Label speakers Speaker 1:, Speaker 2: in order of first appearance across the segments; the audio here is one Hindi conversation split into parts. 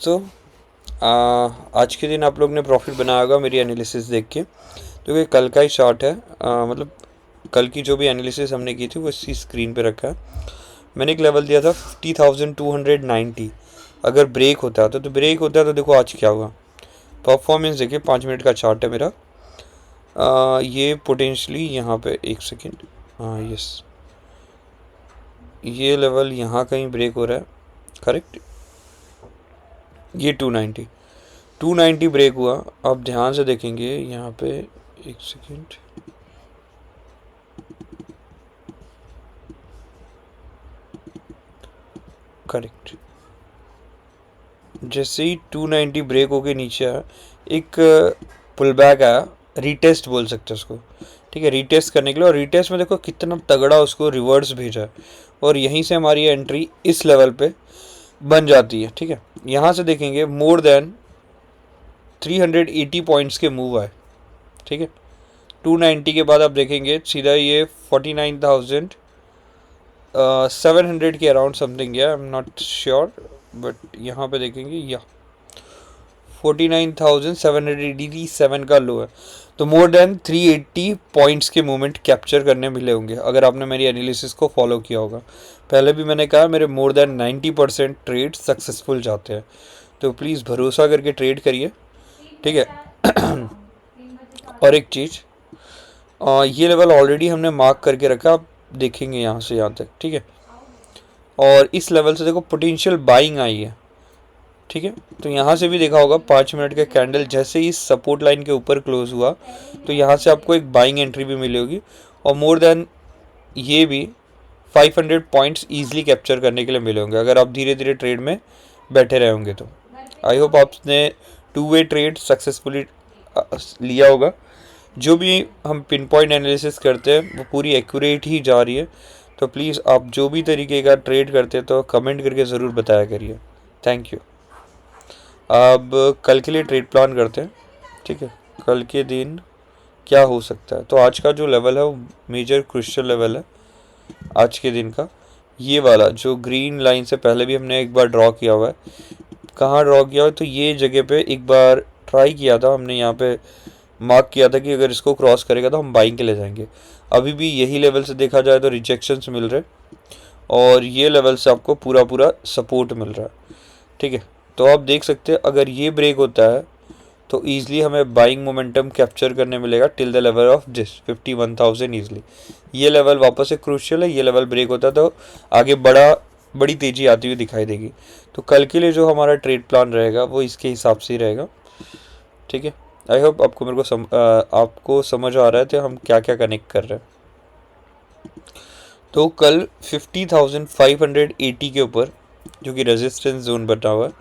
Speaker 1: तो आज के दिन आप लोग ने प्रॉफिट बनाया होगा मेरी एनालिसिस देख के। तो ये कल का ही शॉट है, मतलब कल की जो भी एनालिसिस हमने की थी वो इसी स्क्रीन पे रखा है। मैंने एक लेवल दिया था 50,290। अगर ब्रेक होता है तो ब्रेक होता है तो देखो आज क्या हुआ। परफॉर्मेंस देखिए, 5 मिनट का चार्ट है मेरा। ये पोटेंशली यहाँ पे एक सेकेंड, हाँ यस, ये लेवल यहाँ कहीं ब्रेक हो रहा है, करेक्ट। ये 290 ब्रेक हुआ। आप ध्यान से देखेंगे यहाँ पे, एक सेकेंड, करेक्ट। जैसे ही 290 ब्रेक होके नीचे आया, एक पुल बैक आया, रीटेस्ट बोल सकते हैं उसको, ठीक है, रीटेस्ट करने के लिए। और रीटेस्ट में देखो कितना तगड़ा उसको रिवर्स भेजा है, और यहीं से हमारी एंट्री इस लेवल पे बन जाती है, ठीक है। यहाँ से देखेंगे मोर देन 380 पॉइंट्स के मूव आए, ठीक है। 290 के बाद आप देखेंगे सीधा ये 49,700 के अराउंड समथिंग है, I am not sure, but यहाँ पे देखेंगे या 49,787 का लो है। तो मोर देन 380 पॉइंट्स के मूवमेंट कैप्चर करने मिले होंगे अगर आपने मेरी एनालिसिस को फॉलो किया होगा। पहले भी मैंने कहा मेरे मोर देन 90% ट्रेड सक्सेसफुल जाते हैं, तो प्लीज़ भरोसा करके ट्रेड करिए, ठीक है। और एक चीज़, ये लेवल ऑलरेडी हमने मार्क करके रखा, आप देखेंगे यहाँ से यहाँ तक, ठीक है। और इस लेवल से देखो पोटेंशियल बाइंग आई है, ठीक है। तो यहाँ से भी देखा होगा 5 मिनट का कैंडल जैसे ही सपोर्ट लाइन के ऊपर क्लोज हुआ, तो यहाँ से आपको एक बाइंग एंट्री भी मिली होगी। और मोर देन ये भी 500 पॉइंट्स ईजिली कैप्चर करने के लिए मिले होंगे अगर आप धीरे धीरे ट्रेड में बैठे रहे होंगे। तो आई होप आपने 2 वे ट्रेड सक्सेसफुली लिया होगा। जो भी हम पिन पॉइंट एनालिसिस करते हैं वो पूरी एक्यूरेट ही जा रही है। तो प्लीज़ आप जो भी तरीके का ट्रेड करते हैं तो कमेंट करके ज़रूर बताया करिए। Thank you. अब कल के लिए ट्रेड प्लान करते हैं, ठीक है। कल के दिन क्या हो सकता है, तो आज का जो लेवल है वो मेजर क्रुशियल लेवल है आज के दिन का। ये वाला जो ग्रीन लाइन से पहले भी हमने एक बार ड्रॉ किया हुआ है, कहाँ ड्रॉ किया हुआ है, तो ये जगह पे एक बार ट्राई किया था हमने, यहाँ पे मार्क किया था कि अगर इसको क्रॉस करेगा तो हम बाइंग के ले जाएंगे। अभी भी यही लेवल से देखा जाए तो रिजेक्शंस मिल रहे, और ये लेवल से आपको पूरा पूरा सपोर्ट मिल रहा है, ठीक है। तो आप देख सकते हैं अगर ये ब्रेक होता है तो ईजिली हमें बाइंग मोमेंटम कैप्चर करने मिलेगा till the level of this 51,000 easily. ये लेवल वापस से क्रूशियल है, ये लेवल ब्रेक होता है तो आगे बड़ी तेज़ी आती हुई दिखाई देगी। तो कल के लिए जो हमारा ट्रेड प्लान रहेगा वो इसके हिसाब से ही रहेगा, ठीक है। आई होप आपको आपको समझ आ रहा है तो हम क्या क्या कनेक्ट कर रहे हैं। तो कल 50,580 के ऊपर जो कि रेजिस्टेंस जोन बना हुआ है,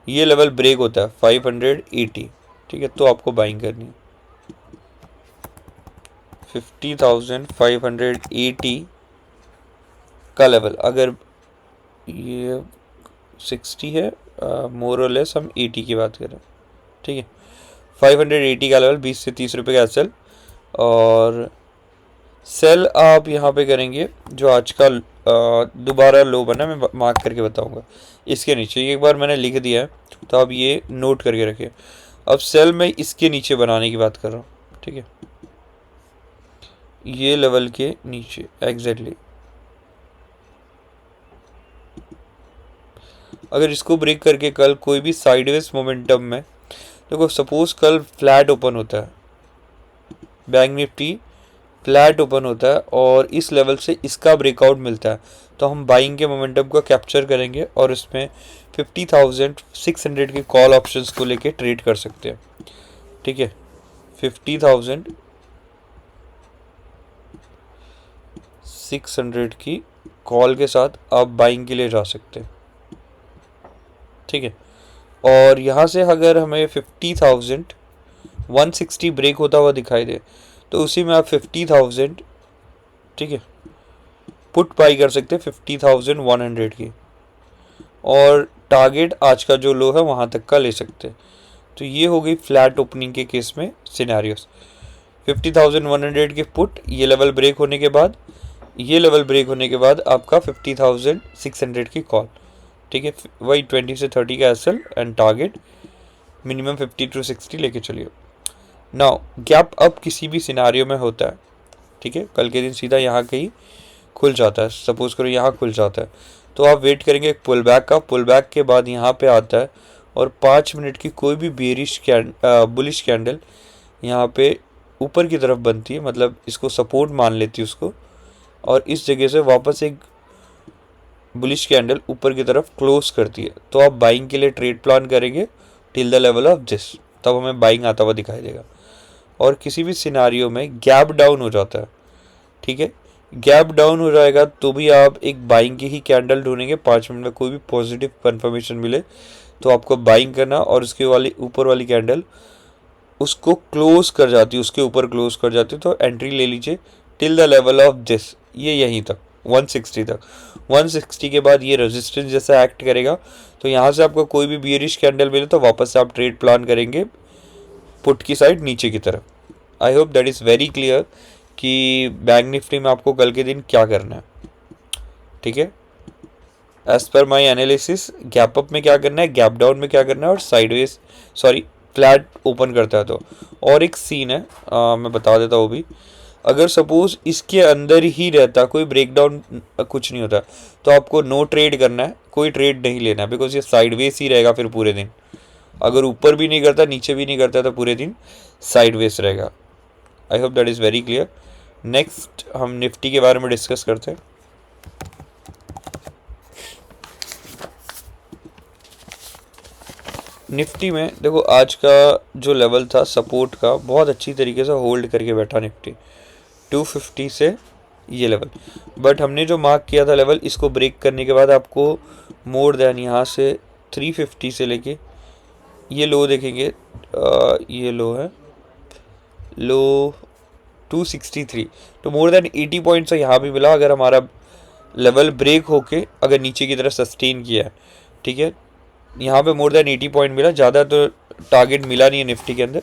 Speaker 1: ये लेवल ब्रेक होता है 580, ठीक है। तो आपको बाइंग करनी है 50,580 का लेवल। अगर ये 60 है, मोर और लेस हम 80 की बात करें, ठीक है। 580 का लेवल 20 से 30 रुपये का एसएल, और सेल आप यहाँ पे करेंगे जो आज का दोबारा लो बना, मैं मार्क करके बताऊंगा इसके नीचे। एक बार मैंने लिख दिया है तो आप ये नोट करके रखिए। अब सेल में इसके नीचे बनाने की बात कर रहा हूँ, ठीक है, ये लेवल के नीचे एग्जैक्टली। अगर इसको ब्रेक करके कल कोई भी साइडवेज मोमेंटम में, देखो सपोज कल फ्लैट ओपन होता है, बैंक निफ्टी फ्लैट ओपन होता है और इस लेवल से इसका ब्रेकआउट मिलता है, तो हम बाइंग के मोमेंटम को कैप्चर करेंगे और इसमें 50,600 के कॉल ऑप्शंस को लेके ट्रेड कर सकते हैं, ठीक है। 50,600 की कॉल के साथ आप बाइंग के लिए जा सकते हैं, ठीक है। और यहाँ से अगर हमें 50,160 ब्रेक होता हुआ दिखाई दे तो उसी में आप 50,000, ठीक है, पुट बाई कर सकते हैं 50,100 की, और टारगेट आज का जो लो है वहाँ तक का ले सकते हैं। तो ये हो गई फ्लैट ओपनिंग के केस में सिनेरियोस। 50,100 के पुट, ये लेवल ब्रेक होने के बाद, ये लेवल ब्रेक होने के बाद आपका 50,600 की कॉल। ठीक है, वही 20 से 30 का SL and target minimum 50 to 60 लेके चलिए। नाउ गैप अप किसी भी सिनारियो में होता है, ठीक है, कल के दिन सीधा यहाँ कहीं खुल जाता है, सपोज करो यहाँ खुल जाता है, तो आप वेट करेंगे एक पुल बैक का, पुल बैक के बाद यहाँ पे आता है और 5 मिनट की कोई भी बुलिश कैंडल यहाँ पे ऊपर की तरफ बनती है, मतलब इसको सपोर्ट मान लेती है उसको, और इस जगह से वापस एक बुलिश कैंडल ऊपर की तरफ क्लोज करती है, तो आप बाइंग के लिए ट्रेड प्लान करेंगे till the level of this, तब हमें बाइंग आता हुआ दिखाई देगा। और किसी भी सिनारियो में गैप डाउन हो जाता है, ठीक है, गैप डाउन हो जाएगा तो भी आप एक बाइंग की ही कैंडल ढूंढेंगे, 5 मिनट में कोई भी पॉजिटिव कंफर्मेशन मिले तो आपको बाइंग करना, और उसके वाली ऊपर वाली कैंडल उसको क्लोज कर जाती है, उसके ऊपर क्लोज कर जाती है, तो एंट्री ले लीजिए till the level of this, ये यहीं तक 160 तक। 160 के बाद ये रेजिस्टेंस जैसा एक्ट करेगा, तो यहाँ से आपको कोई भी बियरिश कैंडल मिले तो वापस से आप ट्रेड प्लान करेंगे पुट की साइड नीचे की तरफ। I hope that is very clear कि बैंक निफ्टी में आपको कल के दिन क्या करना है, ठीक है। एज पर माई एनालिसिस गैप अप में क्या करना है, गैप डाउन में क्या करना है, और साइडवेज फ्लैट ओपन करता है तो। और एक सीन है, मैं बता देता हूँ भी, अगर सपोज इसके अंदर ही रहता, कोई ब्रेकडाउन कुछ नहीं होता, तो आपको नो ट्रेड करना है, कोई ट्रेड नहीं लेना है, बिकॉज ये साइडवेज ही रहेगा फिर पूरे दिन। अगर ऊपर भी नहीं करता नीचे भी नहीं करता तो पूरे दिन साइडवेज रहेगा। I hope that is very clear. Next हम निफ्टी के बारे में डिस्कस करते हैं। निफ्टी में देखो आज का जो लेवल था सपोर्ट का, बहुत अच्छी तरीके से होल्ड करके बैठा निफ्टी 250 से ये लेवल, बट हमने जो मार्क किया था लेवल, इसको ब्रेक करने के बाद आपको मोर देन यहाँ से 350 से लेके ये लो देखेंगे, ये लो है लो 263, तो मोर देन 80 पॉइंट्स यहाँ भी मिला। अगर हमारा लेवल ब्रेक होके अगर नीचे की तरफ सस्टेन किया है, ठीक है, यहाँ पे मोर देन 80 पॉइंट मिला, ज़्यादा तो टारगेट मिला नहीं है निफ्टी के अंदर,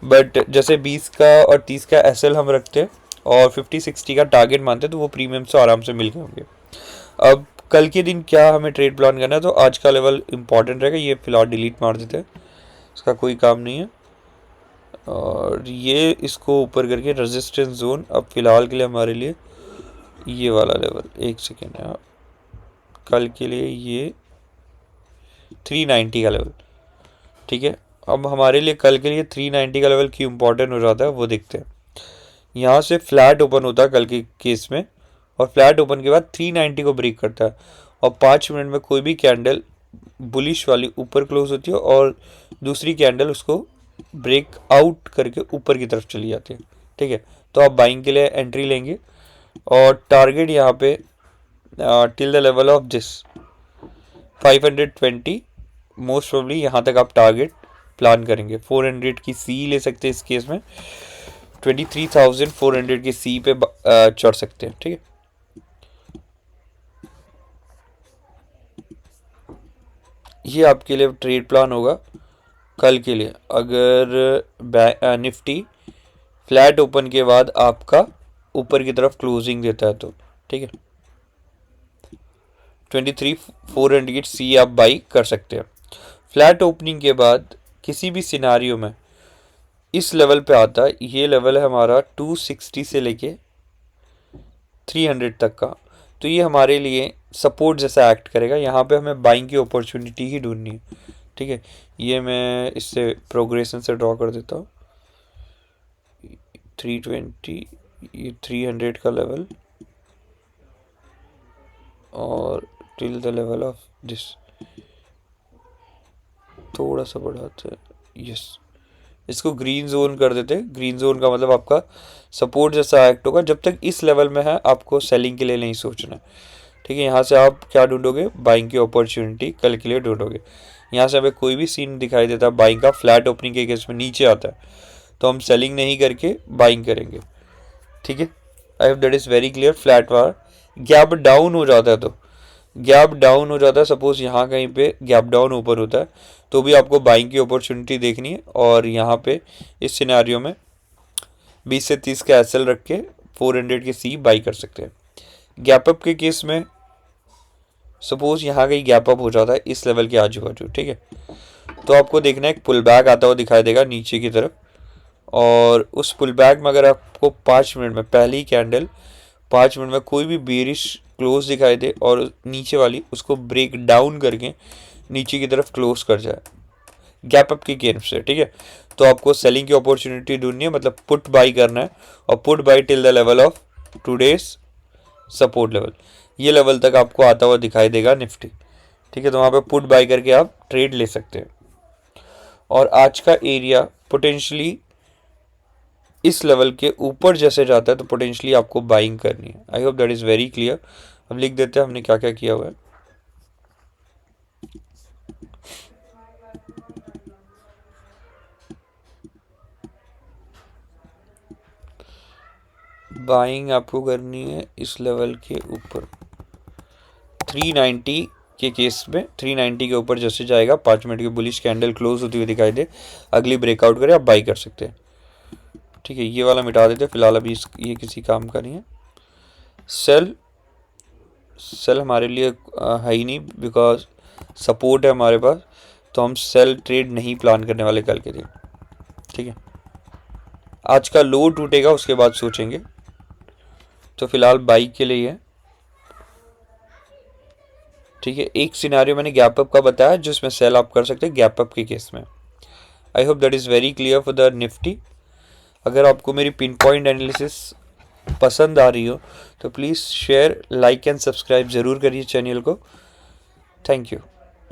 Speaker 1: बट जैसे 20 का और 30 का एसएल हम रखते हैं और 50-60 का टारगेट मानते हैं, तो वो प्रीमियम से आराम से मिल गए होंगे। अब कल के दिन क्या हमें ट्रेड प्लान करना है, तो आज का लेवल इंपॉर्टेंट रहेगा, ये फिलहाल डिलीट मार देते हैं, इसका कोई काम नहीं है। और ये इसको ऊपर करके रेजिस्टेंस जोन अब फिलहाल के लिए हमारे लिए ये वाला लेवल, एक सेकेंड है, कल के लिए ये 390 का लेवल, ठीक है। अब हमारे लिए कल के लिए 390 का लेवल क्यों इंपॉर्टेंट हो जाता है वो देखते हैं। यहाँ से फ्लैट ओपन होता है कल के केस में, और फ्लैट ओपन के बाद 390 को ब्रेक करता है, और 5 मिनट में कोई भी कैंडल बुलिश वाली ऊपर क्लोज होती है और दूसरी कैंडल उसको ब्रेक आउट करके ऊपर की तरफ चली जाती है, ठीक है। तो आप बाइंग के लिए एंट्री लेंगे, और टारगेट यहाँ पे till the level of this 520 most probably यहाँ तक आप टारगेट प्लान करेंगे। 400 की सी ले सकते हैं इस केस में, 23,400 की सी पे चढ़ सकते हैं, ठीक है। ये आपके लिए ट्रेड प्लान होगा कल के लिए, अगर निफ्टी फ्लैट ओपन के बाद आपका ऊपर की तरफ क्लोजिंग देता है तो, ठीक है। 23,400 की सी आप बाई कर सकते हैं। फ्लैट ओपनिंग के बाद किसी भी सिनारियो में इस लेवल पे आता है, ये लेवल है हमारा 260 से लेके 300 तक का, तो ये हमारे लिए सपोर्ट जैसा एक्ट करेगा, यहाँ पे हमें बाइंग की अपॉर्चुनिटी ही ढूंढनी है, ठीक है। ये मैं इससे प्रोग्रेशन से ड्रॉ कर देता हूँ, 320, ये 300 का लेवल, और till the level of this थोड़ा सा बढ़ाते हैं, यस, इसको ग्रीन जोन कर देते हैं। ग्रीन जोन का मतलब आपका सपोर्ट जैसा एक्ट होगा, जब तक इस लेवल में है आपको सेलिंग के लिए नहीं सोचना, ठीक है। यहाँ से आप क्या ढूंढोगे, बाइंग की अपॉर्चुनिटी कल के लिए ढूंढोगे। यहाँ से हमें कोई भी सीन दिखाई देता है बाइंग का, फ्लैट ओपनिंग के केस में नीचे आता है, तो हम सेलिंग नहीं करके बाइंग करेंगे, ठीक है। I hope that is very clear. Flat war gap down हो जाता है, तो गैप डाउन हो जाता है, सपोज यहाँ कहीं पे गैप डाउन ऊपर होता है, तो भी आपको बाइंग की अपॉर्चुनिटी देखनी है, और यहाँ पे इस सिनेरियो में 20 से 30 का एसएल रख के 400 की सी बाई कर सकते हैं। गैप अप के केस में सपोज यहाँ कहीं गैप अप हो जाता है इस लेवल के आजू बाजू, ठीक है, तो आपको देखना है एक पुल बैक आता हुआ दिखाई देगा नीचे की तरफ, और उस पुल बैक में अगर आपको 5 मिनट में पहली कैंडल 5 मिनट में कोई भी बेरिश क्लोज दिखाई दे और नीचे वाली उसको ब्रेक डाउन करके नीचे की तरफ क्लोज कर जाए गैप अप की गेम से, ठीक है, तो आपको सेलिंग की अपॉर्चुनिटी ढूंढनी है, मतलब पुट बाई करना है, और put by till the level of today's support level, ये लेवल तक आपको आता हुआ दिखाई देगा निफ्टी, ठीक है, तो वहाँ पे पुट बाई करके आप ट्रेड ले सकते हैं। और आज का एरिया पोटेंशियली इस लेवल के ऊपर जैसे जाता है तो पोटेंशियली आपको बाइंग करनी है। I hope that is very clear. अब लिख देते हैं हमने क्या क्या किया हुआ है। बाइंग आपको करनी है इस लेवल के ऊपर 390 के केस में, 390 के ऊपर जैसे जाएगा 5 मिनट की बुलिश कैंडल क्लोज होती हुई दिखाई दे, अगली ब्रेकआउट करे आप बाई कर सकते हैं, ठीक है। ये वाला मिटा देते हैं फिलहाल, अभी ये किसी काम का नहीं है। सेल हमारे लिए है ही नहीं, बिकॉज सपोर्ट है हमारे पास, तो हम सेल ट्रेड नहीं प्लान करने वाले कल के दिन, ठीक है। आज का लो टूटेगा उसके बाद सोचेंगे, तो फिलहाल बाई के लिए है, ठीक है। एक सिनारियो मैंने गैप अप का बताया जिसमें सेल आप कर सकते हैं गैप अप के केस में। I hope that is very clear for the Nifty. अगर आपको मेरी पिन पॉइंट एनालिसिस पसंद आ रही हो तो please share, like and subscribe ज़रूर करिए चैनल को। Thank you.